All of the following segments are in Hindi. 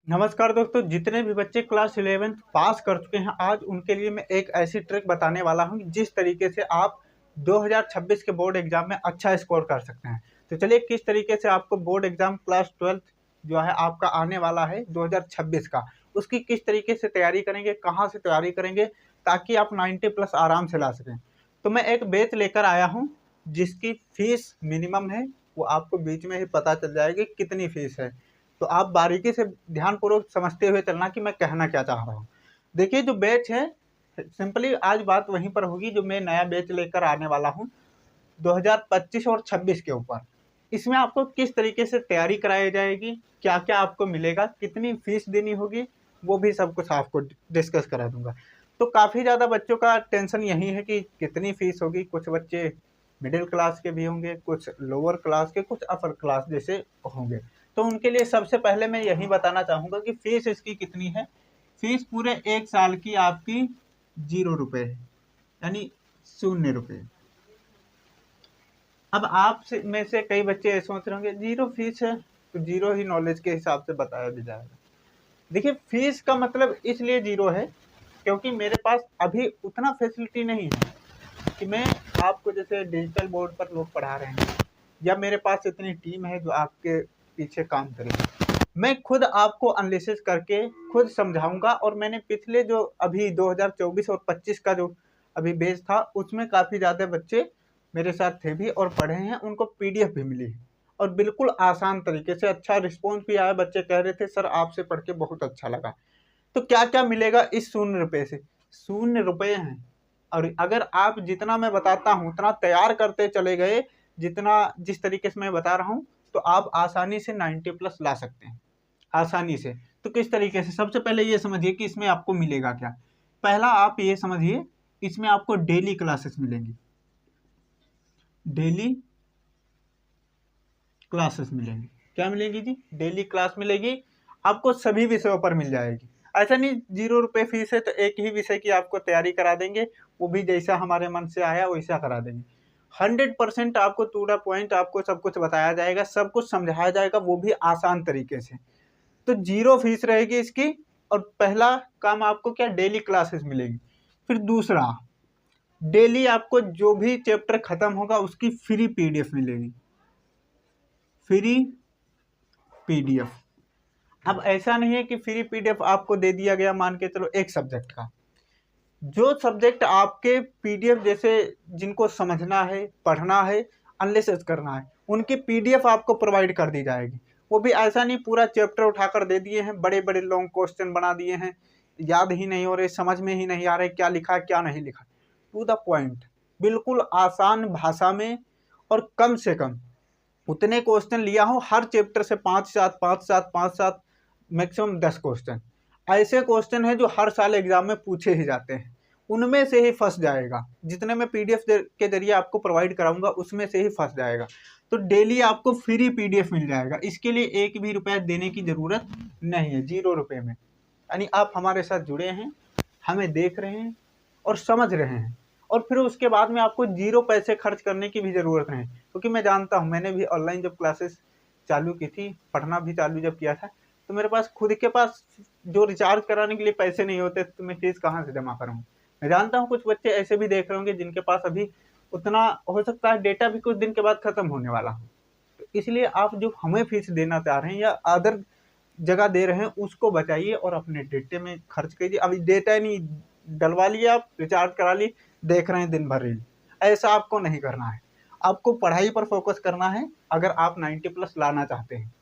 नमस्कार दोस्तों, जितने भी बच्चे क्लास 11th पास कर चुके हैं आज उनके लिए मैं एक ऐसी ट्रिक बताने वाला हूं जिस तरीके से आप 2026 के बोर्ड एग्जाम में अच्छा स्कोर कर सकते हैं। तो चलिए किस तरीके से आपको बोर्ड एग्जाम क्लास 12th जो है आपका आने वाला है 2026 का, उसकी किस तरीके से तैयारी करेंगे, कहाँ से तैयारी करेंगे ताकि आप 90 प्लस आराम से ला सकें। तो मैं एक बैच लेकर आया हूँ जिसकी फीस मिनिमम है, वो आपको बीच में ही पता चल जाएगी कितनी फीस है। तो आप बारीकी से ध्यानपूर्वक समझते हुए चलना कि मैं कहना क्या चाह रहा हूँ। देखिए जो बैच है, सिंपली आज बात वहीं पर होगी जो मैं नया बैच लेकर आने वाला हूँ 2025 और 26 के ऊपर। इसमें आपको किस तरीके से तैयारी कराई जाएगी, क्या क्या आपको मिलेगा, कितनी फीस देनी होगी, वो भी सब कुछ आपको डिस्कस करा दूंगा। तो काफ़ी ज़्यादा बच्चों का टेंशन यही है कि कितनी फीस होगी। कुछ बच्चे मिडिल क्लास के भी होंगे, कुछ लोअर क्लास के, कुछ अपर क्लास जैसे होंगे। तो उनके लिए सबसे पहले मैं यही बताना चाहूँगा कि फीस इसकी कितनी है। फीस पूरे 1 साल की आपकी 0 रुपये है, यानी 0 रुपये। अब आप में से कई बच्चे ऐसे सोच रहे होंगे जीरो फीस है तो जीरो ही नॉलेज के हिसाब से बताया भी जाएगा। देखिए फीस का मतलब इसलिए जीरो है क्योंकि मेरे पास अभी उतना फैसिलिटी नहीं है कि मैं आपको जैसे डिजिटल बोर्ड पर लोग पढ़ा रहे हैं या मेरे पास इतनी टीम है जो आपके पीछे काम करेगी। मैं खुद आपको एनालिसिस करके खुद समझाऊंगा। और मैंने पिछले जो अभी 2024 और 25 का जो अभी बेच था उसमें काफ़ी ज़्यादा बच्चे मेरे साथ थे भी और पढ़े हैं, उनको पीडीएफ भी मिली है और बिल्कुल आसान तरीके से अच्छा रिस्पॉन्स भी आया। बच्चे कह रहे थे सर आपसे पढ़ के बहुत अच्छा लगा। तो क्या क्या मिलेगा इस 0 रुपये से? 0 रुपये हैं। और अगर आप जितना मैं बताता हूँ उतना तैयार करते चले गए, जितना जिस तरीके से मैं बता रहा हूँ, तो आप आसानी से 90 प्लस ला सकते हैं, आसानी से। तो किस तरीके से, सबसे पहले ये समझिए कि इसमें आपको मिलेगा क्या। पहला आप ये समझिए, इसमें आपको डेली क्लासेस मिलेंगी, डेली क्लासेस मिलेंगी। क्या मिलेगी जी? डेली क्लास मिलेगी, आपको सभी विषयों पर मिल जाएगी। ऐसा नहीं 0 रुपये फीस है तो एक ही विषय की आपको तैयारी करा देंगे, वो भी जैसा हमारे मन से आया वैसा करा देंगे। 100% आपको टू द पॉइंट आपको सब कुछ बताया जाएगा, सब कुछ समझाया जाएगा, वो भी आसान तरीके से। तो 0 फीस रहेगी इसकी। और पहला काम आपको क्या, डेली क्लासेस मिलेगी। फिर दूसरा, डेली आपको जो भी चैप्टर खत्म होगा उसकी फ्री पीडीएफ मिलेगी, फ्री पीडीएफ। अब ऐसा नहीं है कि फ्री पीडीएफ आपको दे दिया गया मान के चलो एक सब्जेक्ट का। जो सब्जेक्ट आपके पीडीएफ जैसे जिनको समझना है, पढ़ना है, एनालिसिस करना है, उनकी पीडीएफ आपको प्रोवाइड कर दी जाएगी। वो भी ऐसा नहीं पूरा चैप्टर उठाकर दे दिए हैं, बड़े बड़े लॉन्ग क्वेश्चन बना दिए हैं, याद ही नहीं हो रहे, समझ में ही नहीं आ रहे क्या लिखा क्या नहीं लिखा। टू द पॉइंट, बिल्कुल आसान भाषा में और कम से कम उतने क्वेश्चन लिया हूँ हर चैप्टर से, 5-7 5-7 5-7 मैक्सिमम 10 क्वेश्चन। ऐसे क्वेश्चन है जो हर साल एग्जाम में पूछे ही जाते हैं, उनमें से ही फंस जाएगा। जितने मैं पीडीएफ के जरिए आपको प्रोवाइड कराऊंगा उसमें से ही फंस जाएगा। तो डेली आपको फ्री पीडीएफ मिल जाएगा, इसके लिए एक भी रुपया देने की ज़रूरत नहीं है, 0 रुपये में। यानी आप हमारे साथ जुड़े हैं, हमें देख रहे हैं और समझ रहे हैं, और फिर उसके बाद में आपको 0 पैसे खर्च करने की भी ज़रूरत नहीं। क्योंकि मैं जानता हूँ, मैंने भी ऑनलाइन जब क्लासेस चालू की थी, पढ़ना भी चालू जब किया था, तो मेरे पास खुद के पास जो रिचार्ज कराने के लिए पैसे नहीं होते, तो मैं फीस कहाँ से जमा करूँ। मैं जानता हूँ कुछ बच्चे ऐसे भी देख रहे होंगे जिनके पास अभी उतना, हो सकता है डेटा भी कुछ दिन के बाद ख़त्म होने वाला हो। तो इसलिए आप जो हमें फीस देना चाह रहे हैं या अदर जगह दे रहे हैं उसको बचाइए और अपने डेटे में खर्च कीजिए। अभी डेटा नहीं डलवा लिए, आप रिचार्ज करा ली, देख रहे हैं दिन भर रील, ऐसा आपको नहीं करना है। आपको पढ़ाई पर फोकस करना है अगर आप 90 प्लस लाना चाहते हैं।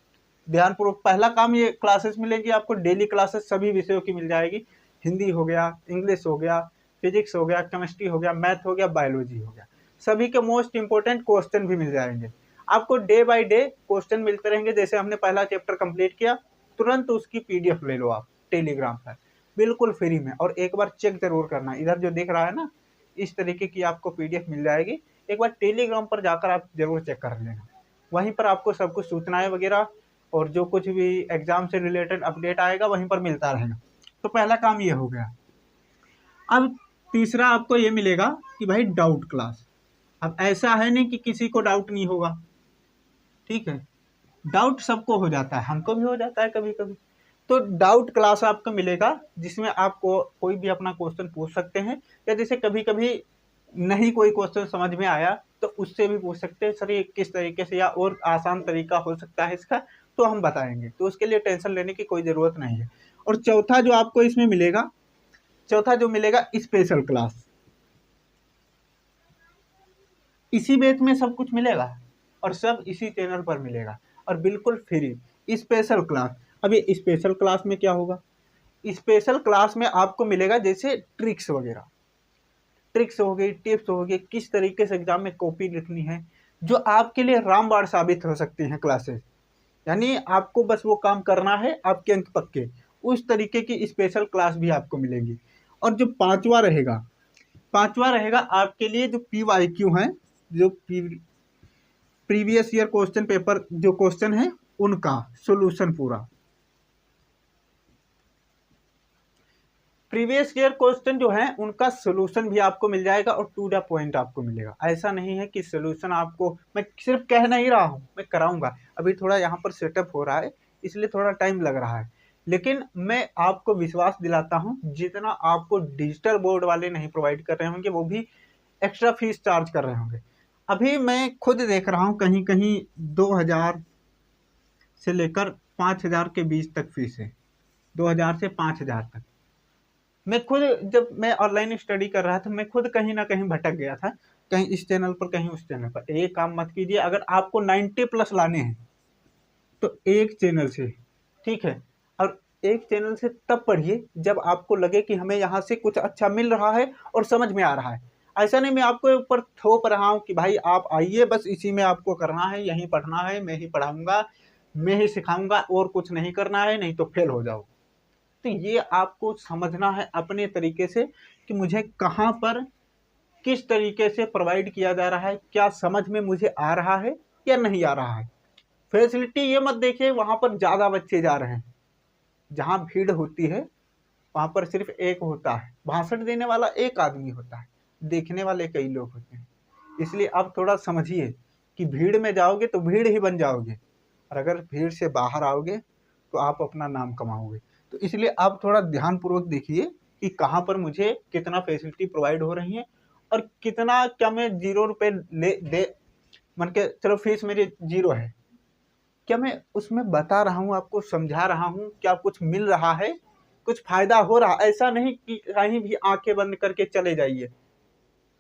ध्यानपूर्वक पहला काम, ये क्लासेस मिलेगी आपको, डेली क्लासेस सभी विषयों की मिल जाएगी। हिंदी हो गया, इंग्लिश हो गया, फिजिक्स हो गया, केमिस्ट्री हो गया, मैथ हो गया, बायोलॉजी हो गया, सभी के मोस्ट इंपॉर्टेंट क्वेश्चन भी मिल जाएंगे। आपको डे बाय डे क्वेश्चन मिलते रहेंगे। जैसे हमने पहला चैप्टर कंप्लीट किया, तुरंत उसकी पीडीएफ ले लो आप टेलीग्राम पर, बिल्कुल फ्री में। और एक बार चेक जरूर करना, इधर जो दिख रहा है ना, इस तरीके की आपको पीडीएफ मिल जाएगी। एक बार टेलीग्राम पर जाकर आप जरूर चेक कर लेना, वहीं पर आपको सब कुछ सूचनाएं वगैरह और जो कुछ भी एग्जाम से रिलेटेड अपडेट आएगा वहीं पर मिलता रहेगा। तो पहला काम ये हो गया। अब तीसरा आपको ये मिलेगा कि भाई डाउट क्लास। अब ऐसा है नहीं कि किसी को डाउट नहीं होगा, ठीक है, डाउट सबको हो जाता है, हमको भी हो जाता है कभी कभी। तो डाउट क्लास आपको मिलेगा जिसमें आपको कोई भी अपना क्वेश्चन पूछ सकते हैं, या जैसे कभी कभी नहीं कोई क्वेश्चन समझ में आया तो उससे भी पूछ सकते हैं सर ये किस तरीके से या और आसान तरीका हो सकता है इसका, तो हम बताएंगे। तो उसके लिए टेंशन लेने की कोई ज़रूरत नहीं है। और चौथा जो आपको इसमें मिलेगा, चौथा जो मिलेगा स्पेशल क्लास, इसी बेच में सब कुछ मिलेगा और सब इसी चैनल पर मिलेगा और बिल्कुल फ्री। स्पेशल क्लास, अब ये स्पेशल क्लास में क्या होगा, स्पेशल क्लास में आपको मिलेगा जैसे ट्रिक्स वगैरह, ट्रिक्स हो गई, टिप्स हो गई, किस तरीके से एग्जाम में कॉपी लिखनी है, जो आपके लिए रामबाण साबित हो सकती हैं क्लासेस। यानी आपको बस वो काम करना है, आपके अंक पक्के, उस तरीके की स्पेशल क्लास भी आपको मिलेगी। और जो पांचवा रहेगा, पांचवा रहेगा आपके लिए जो PYQ है, जो प्रीवियस ईयर क्वेश्चन पेपर जो क्वेश्चन है उनका सॉल्यूशन पूरा, प्रीवियस ईयर क्वेश्चन जो है उनका सोल्यूशन भी आपको मिल जाएगा और टू द पॉइंट आपको मिलेगा। ऐसा नहीं है कि सोल्यूशन आपको, मैं सिर्फ कह नहीं रहा हूँ, मैं कराऊंगा। अभी थोड़ा यहाँ पर सेटअप हो रहा है इसलिए थोड़ा टाइम लग रहा है, लेकिन मैं आपको विश्वास दिलाता हूँ जितना आपको डिजिटल बोर्ड वाले नहीं प्रोवाइड कर रहे होंगे, वो भी एक्स्ट्रा फीस चार्ज कर रहे होंगे। अभी मैं खुद देख रहा हूँ कहीं कहीं 2000 से लेकर 5000 के बीच तक फीस है, 2000 से 5000 तक। मैं खुद जब मैं ऑनलाइन स्टडी कर रहा था, मैं खुद कहीं ना कहीं भटक गया था, कहीं इस चैनल पर कहीं उस चैनल पर। एक काम मत कीजिए, अगर आपको 90+ लाने हैं तो एक चैनल से, ठीक है, और एक चैनल से तब पढ़िए जब आपको लगे कि हमें यहाँ से कुछ अच्छा मिल रहा है और समझ में आ रहा है। ऐसा नहीं मैं आपको ऊपर थोप रहा हूँ कि भाई आप आइए बस इसी में आपको करना है, यहीं पढ़ना है, मैं ही पढ़ाऊंगा, मैं ही सिखाऊंगा, और कुछ नहीं करना है, नहीं तो फेल हो जाओ। तो ये आपको समझना है अपने तरीके से कि मुझे कहाँ पर किस तरीके से प्रोवाइड किया जा रहा है, क्या समझ में मुझे आ रहा है या नहीं आ रहा है। फैसिलिटी ये मत देखिए वहाँ पर ज़्यादा बच्चे जा रहे हैं, जहाँ भीड़ होती है वहाँ पर सिर्फ एक होता है, भाषण देने वाला एक आदमी होता है, देखने वाले कई लोग होते हैं। इसलिए आप थोड़ा समझिए कि भीड़ में जाओगे तो भीड़ ही बन जाओगे, और अगर भीड़ से बाहर आओगे तो आप अपना नाम कमाओगे। तो इसलिए आप थोड़ा ध्यानपूर्वक देखिए कि कहाँ पर मुझे कितना फैसिलिटी प्रोवाइड हो रही है और कितना, क्या मैं 0 रुपये ले दे, मन के चलो फीस मेरी 0 है, क्या मैं उसमें बता रहा हूँ, आपको समझा रहा हूँ, क्या कुछ मिल रहा है, कुछ फायदा हो रहा। ऐसा नहीं कि कहीं भी आंखें बंद करके चले जाइए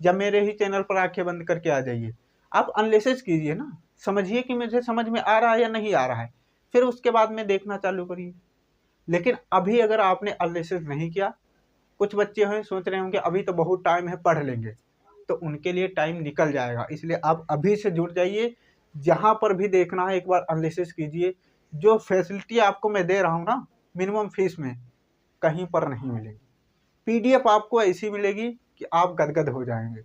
या मेरे ही चैनल पर आंखें बंद करके आ जाइए। आप एनालिसिस कीजिए ना, समझिए कि मुझे समझ में आ रहा है या नहीं आ रहा है, फिर उसके बाद में देखना चालू करिए। लेकिन अभी अगर आपने एनालिसिस नहीं किया, कुछ बच्चे हैं सोच रहे होंगे अभी तो बहुत टाइम है पढ़ लेंगे, तो उनके लिए टाइम निकल जाएगा। इसलिए आप अभी से जुड़ जाइए, जहाँ पर भी देखना है एक बार एनालिसिस कीजिए। जो फैसिलिटी आपको मैं दे रहा हूँ ना मिनिमम फीस में, कहीं पर नहीं मिलेगी। PDF आपको ऐसी मिलेगी कि आप गदगद हो जाएंगे,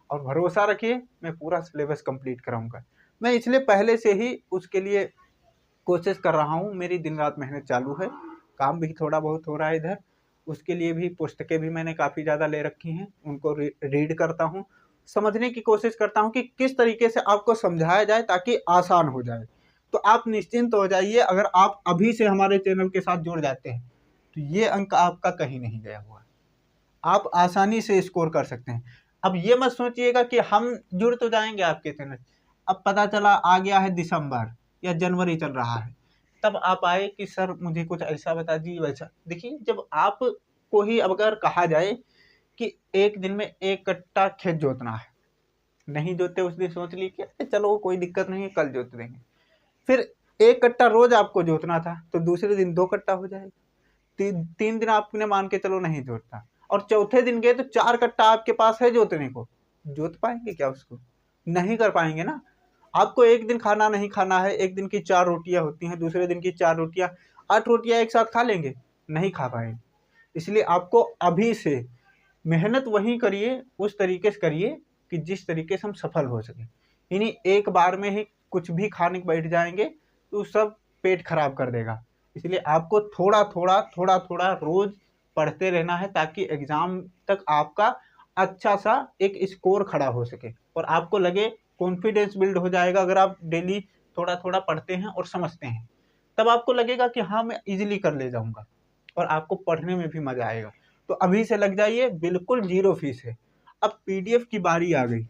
और भरोसा रखिए मैं पूरा सिलेबस कंप्लीट कराऊंगा। मैं इसलिए पहले से ही उसके लिए कोशिश कर रहा हूँ, मेरी दिन रात मेहनत चालू है, काम भी थोड़ा बहुत हो रहा है इधर। उसके लिए भी पुस्तकें भी मैंने काफ़ी ज़्यादा ले रखी हैं, उनको रीड करता हूँ, समझने की कोशिश करता हूँ कि किस तरीके से आपको समझाया जाए ताकि आसान हो जाए। तो आप निश्चिंत हो जाइए, अगर आप अभी से हमारे चैनल के साथ जुड़ जाते हैं तो ये अंक आपका कहीं नहीं गया हुआ, आप आसानी से स्कोर कर सकते हैं। अब ये मत सोचिएगा कि हम जुड़ तो जाएंगे आपके चैनल, अब पता चला आ गया है दिसंबर या जनवरी चल रहा है, तब आप आए कि सर मुझे कुछ ऐसा बता दीजिए वैसा। देखिए जब आप को ही अगर कहा जाए कि एक दिन में 1 कट्टा खेत जोतना है, नहीं जोते उस दिन सोच लीजिए कि चलो कोई दिक्कत नहीं है कल जोत देंगे, फिर 1 कट्टा रोज आपको जोतना था तो दूसरे दिन 2 कट्टा हो जाएगा, 3 दिन आपने मान के चलो नहीं जोतता, और चौथे दिन गए तो 4 कट्टा आपके पास है जोतने को, जोत पाएंगे क्या उसको? नहीं कर पाएंगे ना। आपको एक दिन खाना नहीं खाना है, एक दिन की 4 रोटियां होती हैं, दूसरे दिन की 4 रोटियां, 8 रोटियां एक साथ खा लेंगे? नहीं खा पाएंगे। इसलिए आपको अभी से मेहनत वही करिए, उस तरीके से करिए कि जिस तरीके से हम सफल हो सके। यानी एक बार में ही कुछ भी खाने को बैठ जाएंगे तो सब पेट खराब कर देगा। इसलिए आपको थोड़ा थोड़ा रोज पढ़ते रहना है ताकि एग्जाम तक आपका अच्छा सा एक स्कोर खड़ा हो सके और आपको लगे, कॉन्फिडेंस बिल्ड हो जाएगा अगर आप डेली थोड़ा थोड़ा पढ़ते हैं और समझते हैं। तब आपको लगेगा कि हाँ मैं इजीली कर ले जाऊंगा और आपको पढ़ने में भी मजा आएगा। तो अभी से लग जाइए, बिल्कुल 0 फीस है। अब पीडीएफ की बारी आ गई।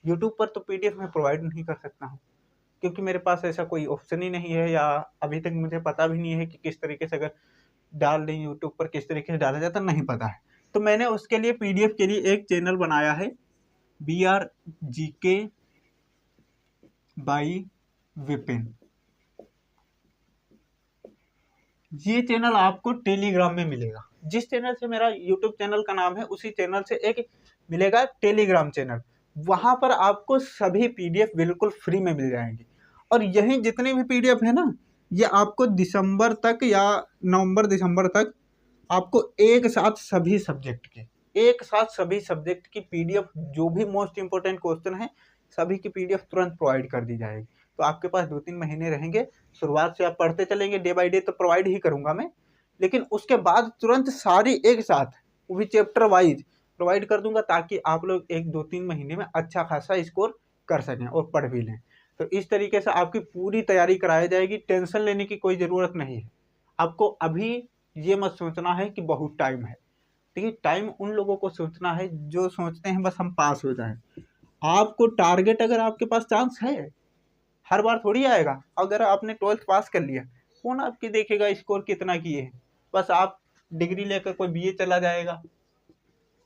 यूट्यूब पर तो पीडीएफ मैं प्रोवाइड नहीं कर सकता हूँ, क्योंकि मेरे पास ऐसा कोई ऑप्शन ही नहीं है, या अभी तक मुझे पता भी नहीं है कि किस तरीके से अगर डाल दें यूट्यूब पर किस तरीके से डाला जाता, नहीं पता है। तो मैंने उसके लिए पीडीएफ के लिए एक चैनल बनाया है, BRGK बाई विपिन। ये चैनल आपको टेलीग्राम में मिलेगा। जिस चैनल से मेरा यूट्यूब चैनल का नाम है, उसी चैनल से एक मिलेगा टेलीग्राम चैनल। वहां पर आपको सभी पीडीएफ बिल्कुल फ्री में मिल जाएंगे। और यही जितने भी पीडीएफ है ना, ये आपको दिसंबर तक या नवंबर दिसंबर तक आपको एक साथ सभी सब्जेक्ट की पीडीएफ, जो भी मोस्ट इंपोर्टेंट क्वेश्चन है सभी की पीडीएफ तुरंत प्रोवाइड कर दी जाएगी। तो आपके पास 2-3 महीने रहेंगे। शुरुआत से आप पढ़ते चलेंगे, डे बाय डे तो प्रोवाइड ही करूंगा मैं, लेकिन उसके बाद तुरंत सारी एक साथ, वो भी चैप्टर वाइज प्रोवाइड कर दूंगा, ताकि आप लोग 1-2-3 महीने में अच्छा खासा स्कोर कर सकें और पढ़ भी लें। तो इस तरीके से आपकी पूरी तैयारी कराई जाएगी। टेंशन लेने की कोई ज़रूरत नहीं है। आपको अभी ये मत सोचना है कि बहुत टाइम है। देखिए, टाइम उन लोगों को सोचना है जो सोचते हैं बस हम पास हो जाएं। आपको टारगेट, अगर आपके पास चांस है, हर बार थोड़ी आएगा। अगर आपने 12th पास कर लिया, कौन आपकी देखेगा स्कोर कितना किए हैं। बस आप डिग्री लेकर कोई बीए चला जाएगा।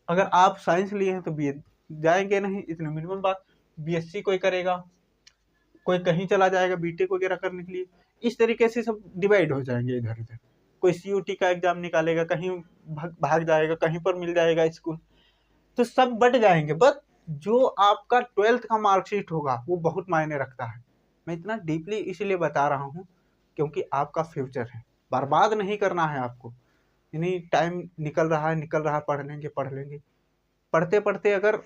अगर आप साइंस लिए हैं तो बीए जाएंगे नहीं, इतनी मिनिमम बात। बीएससी कोई करेगा, कोई कहीं चला जाएगा बीटेक वगैरह करने के लिए। इस तरीके से सब डिवाइड हो जाएंगे इधर उधर। कोई सीयूटी का एग्जाम निकालेगा, कहीं भाग जाएगा, कहीं पर मिल जाएगा स्कूल, तो सब बट जाएंगे। बस जो आपका 12th का मार्कशीट होगा वो बहुत मायने रखता है। मैं इतना डीपली इसलिए बता रहा हूँ क्योंकि आपका फ्यूचर है, बर्बाद नहीं करना है आपको। यानी टाइम निकल रहा है, पढ़ लेंगे। पढ़ते पढ़ते अगर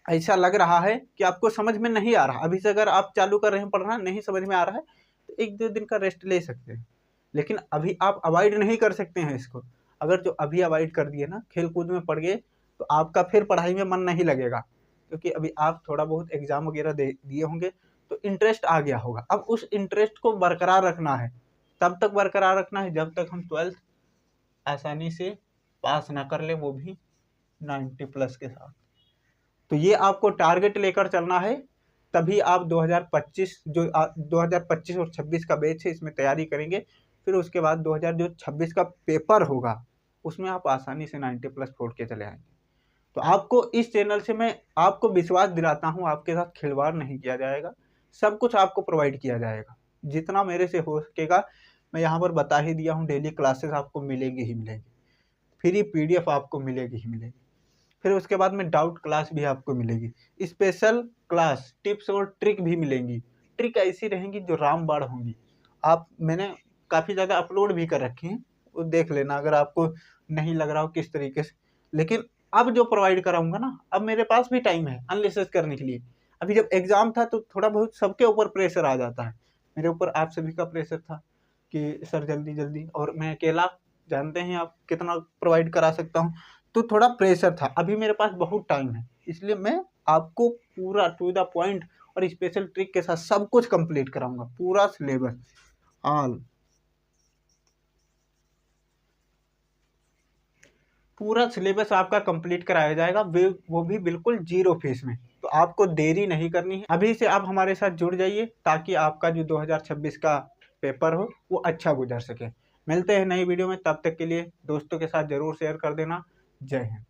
ऐसा लग रहा है कि आपको समझ में नहीं आ रहा, अभी से अगर आप चालू कर रहे हैं पढ़ना, नहीं समझ में आ रहा है, तो 1-2 दिन का रेस्ट ले सकते हैं। लेकिन अभी आप अवॉइड नहीं कर सकते हैं इसको। अगर जो अभी अवॉइड कर दिए ना, खेल कूद में पड़ गए, तो आपका फिर पढ़ाई में मन नहीं लगेगा, क्योंकि अभी आप थोड़ा बहुत एग्जाम वगैरह दिए होंगे तो इंटरेस्ट आ गया होगा। अब उस इंटरेस्ट को बरकरार रखना है, तब तक बरकरार रखना है जब तक हम 12th आसानी से पास ना कर ले, वो भी 90+ के साथ। तो ये आपको टारगेट लेकर चलना है, तभी आप 2025 2025 और 26 का बैच है, इसमें तैयारी करेंगे। फिर उसके बाद 2026 का पेपर होगा, उसमें आप आसानी से 90+ फोड़ के चले आएंगे। तो आपको इस चैनल से मैं आपको विश्वास दिलाता हूँ, आपके साथ खिलवाड़ नहीं किया जाएगा, सब कुछ आपको प्रोवाइड किया जाएगा। जितना मेरे से हो सकेगा मैं यहाँ पर बता ही दिया हूँ। डेली क्लासेस आपको मिलेंगी ही मिलेंगी, फ्री पीडीएफ आपको मिलेगी ही मिलेगी। फिर उसके बाद में डाउट क्लास भी आपको मिलेगी, स्पेशल क्लास, टिप्स और ट्रिक भी मिलेंगी। ट्रिक ऐसी रहेंगी जो रामबाण होंगी। मैंने काफ़ी ज़्यादा अपलोड भी कर रखी हैं, वो देख लेना अगर आपको नहीं लग रहा हो किस तरीके से। लेकिन अब जो प्रोवाइड कराऊंगा ना, अब मेरे पास भी टाइम है अनलिसर्च करने के लिए। अभी जब एग्जाम था तो थोड़ा बहुत सबके ऊपर प्रेशर आ जाता है, मेरे ऊपर आप सभी का प्रेशर था कि सर जल्दी जल्दी, और मैं अकेला, जानते हैं आप कितना प्रोवाइड करा सकता हूँ, तो थोड़ा प्रेशर था। अभी मेरे पास बहुत टाइम है, इसलिए मैं आपको पूरा टू द पॉइंट और स्पेशल ट्रिक के साथ सब कुछ कंप्लीट कराऊंगा, पूरा सिलेबस ऑल, पूरा सिलेबस आपका कंप्लीट कराया जाएगा, वो भी बिल्कुल 0 फीस में। तो आपको देरी नहीं करनी है, अभी से आप हमारे साथ जुड़ जाइए, ताकि आपका जो 2026 का पेपर हो वो अच्छा गुजर सके। मिलते हैं नई वीडियो में, तब तक के लिए दोस्तों के साथ जरूर शेयर कर देना। जय हिंद।